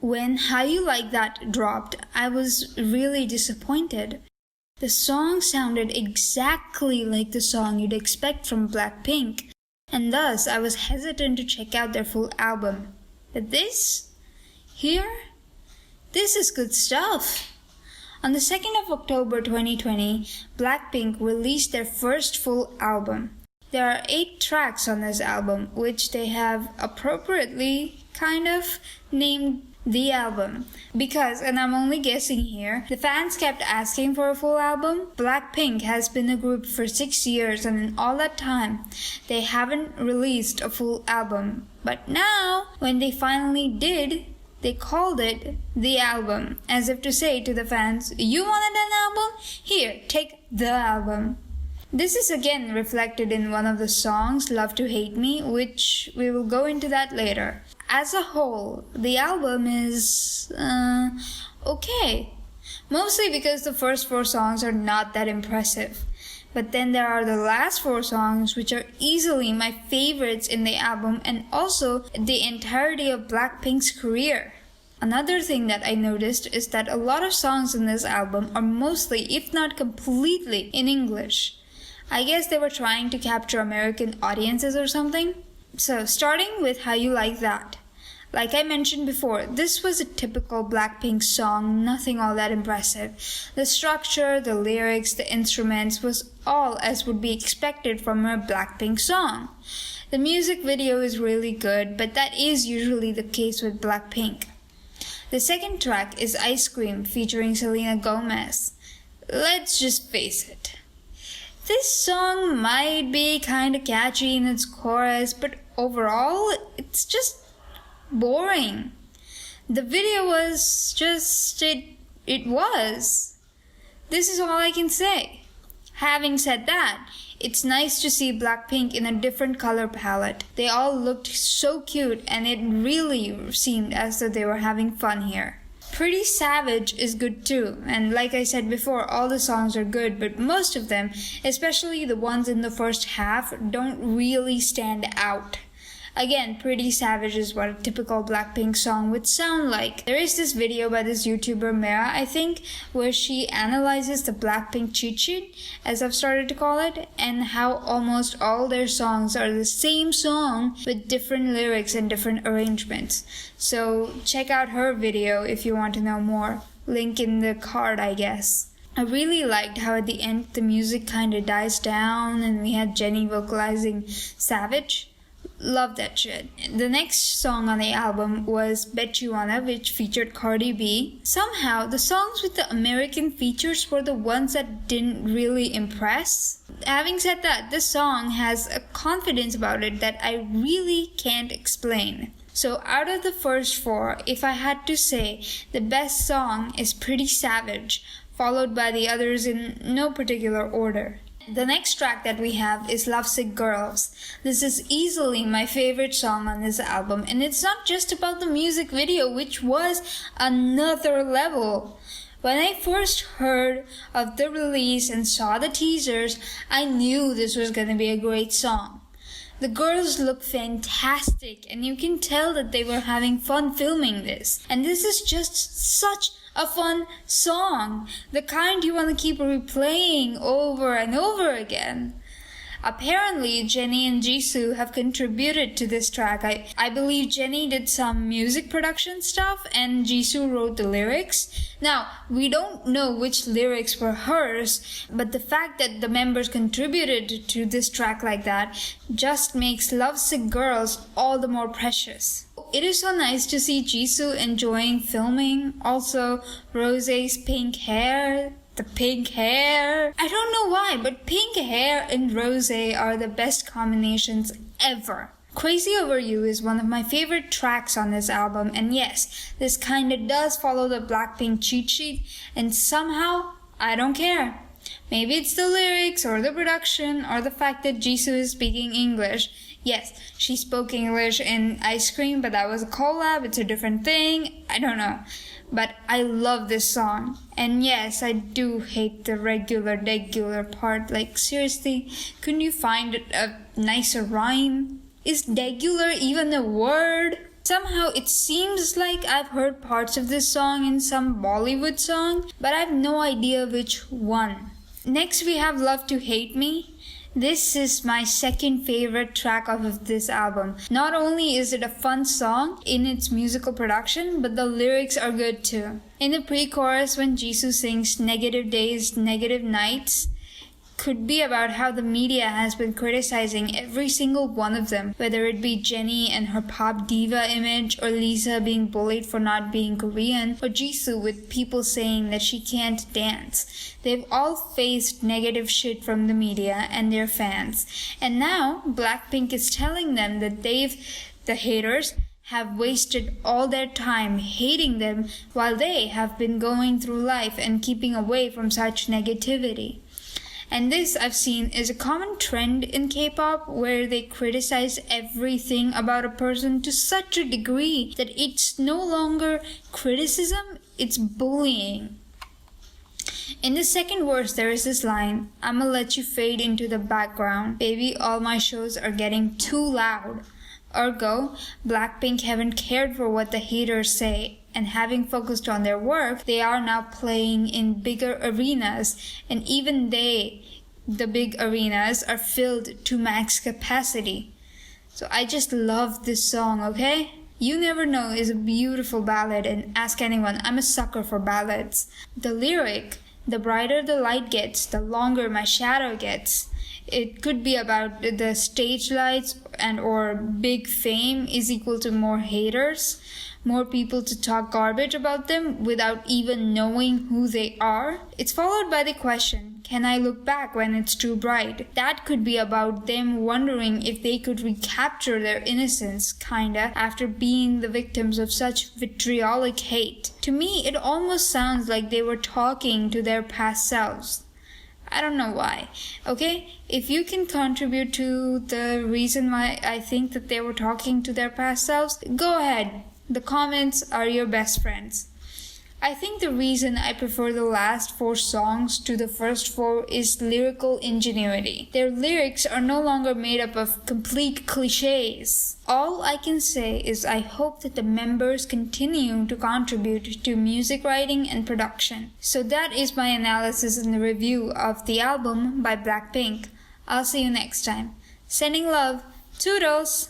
When How You Like That dropped, I was really disappointed. The song sounded exactly like the song you'd expect from Blackpink, and thus I was hesitant to check out their full album. But this is good stuff. On the 2nd of October 2020, Blackpink released their first full album. There are 8 tracks on this album, which they have appropriately kind of named the album. Because, and I'm only guessing here, the fans kept asking for a full album. Blackpink has been a group for 6 years, and in all that time, they haven't released a full album. But now, when they finally did, they called it the album, as if to say to the fans, you wanted an album? Here, take the album. This is again reflected in one of the songs, Love to Hate Me, which we will go into that later. As a whole, the album is okay. Mostly because the first 4 songs are not that impressive. But then there are the last 4 songs, which are easily my favorites in the album and also the entirety of Blackpink's career. Another thing that I noticed is that a lot of songs in this album are mostly, if not completely, in English. I guess they were trying to capture American audiences or something. So, starting with How You Like That. Like I mentioned before, this was a typical Blackpink song, nothing all that impressive. The structure, the lyrics, the instruments was all as would be expected from a Blackpink song. The music video is really good, but that is usually the case with Blackpink. The second track is Ice Cream featuring Selena Gomez. Let's just face it. This song might be kinda catchy in its chorus, but overall, it's just boring. The video was just, it was. This is all I can say. Having said that, it's nice to see Blackpink in a different color palette. They all looked so cute and it really seemed as though they were having fun here. Pretty Savage is good too, and like I said before, all the songs are good, but most of them, especially the ones in the first half, don't really stand out. Again, Pretty Savage is what a typical Blackpink song would sound like. There is this video by this YouTuber Mera, I think, where she analyzes the Blackpink cheat sheet, as I've started to call it, and how almost all their songs are the same song with different lyrics and different arrangements. So check out her video if you want to know more. Link in the card, I guess. I really liked how at the end the music kinda dies down and we had Jennie vocalizing Savage. Love that shit. The next song on the album was Betchuana, which featured Cardi B. Somehow, the songs with the American features were the ones that didn't really impress. Having said that, this song has a confidence about it that I really can't explain. So out of the first 4, if I had to say, the best song is Pretty Savage, followed by the others in no particular order. The next track that we have is Lovesick Girls. This is easily my favorite song on this album, and it's not just about the music video, which was another level. When I first heard of the release and saw the teasers, I knew this was going to be a great song. The girls look fantastic, and you can tell that they were having fun filming this. And this is just such a fun song, the kind you want to keep replaying over and over again. Apparently, Jennie and Jisoo have contributed to this track. I believe Jennie did some music production stuff and Jisoo wrote the lyrics. Now, we don't know which lyrics were hers, but the fact that the members contributed to this track like that just makes Lovesick Girls all the more precious. It is so nice to see Jisoo enjoying filming. Also, Rosé's pink hair. The pink hair. I don't know why, but pink hair and rosé are the best combinations ever. Crazy Over You is one of my favorite tracks on this album, and yes, this kinda does follow the Blackpink cheat sheet, and somehow, I don't care. Maybe it's the lyrics, or the production, or the fact that Jisoo is speaking English. Yes, she spoke English in Ice Cream, but that was a collab, it's a different thing, I don't know. But I love this song. And yes, I do hate the regular part. Like, seriously, couldn't you find a nicer rhyme? Is degular even a word? Somehow it seems like I've heard parts of this song in some Bollywood song, but I have no idea which one. Next we have Love to Hate Me. This is my second favorite track of this album. Not only is it a fun song in its musical production, but the lyrics are good too. In the pre-chorus when Jisoo sings negative days, negative nights, could be about how the media has been criticizing every single one of them, whether it be Jennie and her pop diva image, or Lisa being bullied for not being Korean, or Jisoo with people saying that she can't dance. They've all faced negative shit from the media and their fans. And now Blackpink is telling them that the haters, have wasted all their time hating them while they have been going through life and keeping away from such negativity. And this, I've seen, is a common trend in K-pop where they criticize everything about a person to such a degree that it's no longer criticism, it's bullying. In the second verse, there is this line, "I'ma let you fade into the background. Baby, all my shows are getting too loud." Ergo, Blackpink haven't cared for what the haters say, and having focused on their work, they are now playing in bigger arenas, and even the big arenas, are filled to max capacity. So I just love this song, okay? You Never Know is a beautiful ballad, and ask anyone, I'm a sucker for ballads. The lyric, "The brighter the light gets, the longer my shadow gets." It could be about the stage lights and or big fame is equal to more haters, more people to talk garbage about them without even knowing who they are. It's followed by the question, can I look back when it's too bright? That could be about them wondering if they could recapture their innocence, kinda, after being the victims of such vitriolic hate. To me, it almost sounds like they were talking to their past selves. I don't know why. Okay? If you can contribute to the reason why I think that they were talking to their past selves, go ahead. The comments are your best friends. I think the reason I prefer the last 4 songs to the first 4 is lyrical ingenuity. Their lyrics are no longer made up of complete cliches. All I can say is I hope that the members continue to contribute to music writing and production. So that is my analysis and review of the album by Blackpink. I'll see you next time. Sending love. Toodles!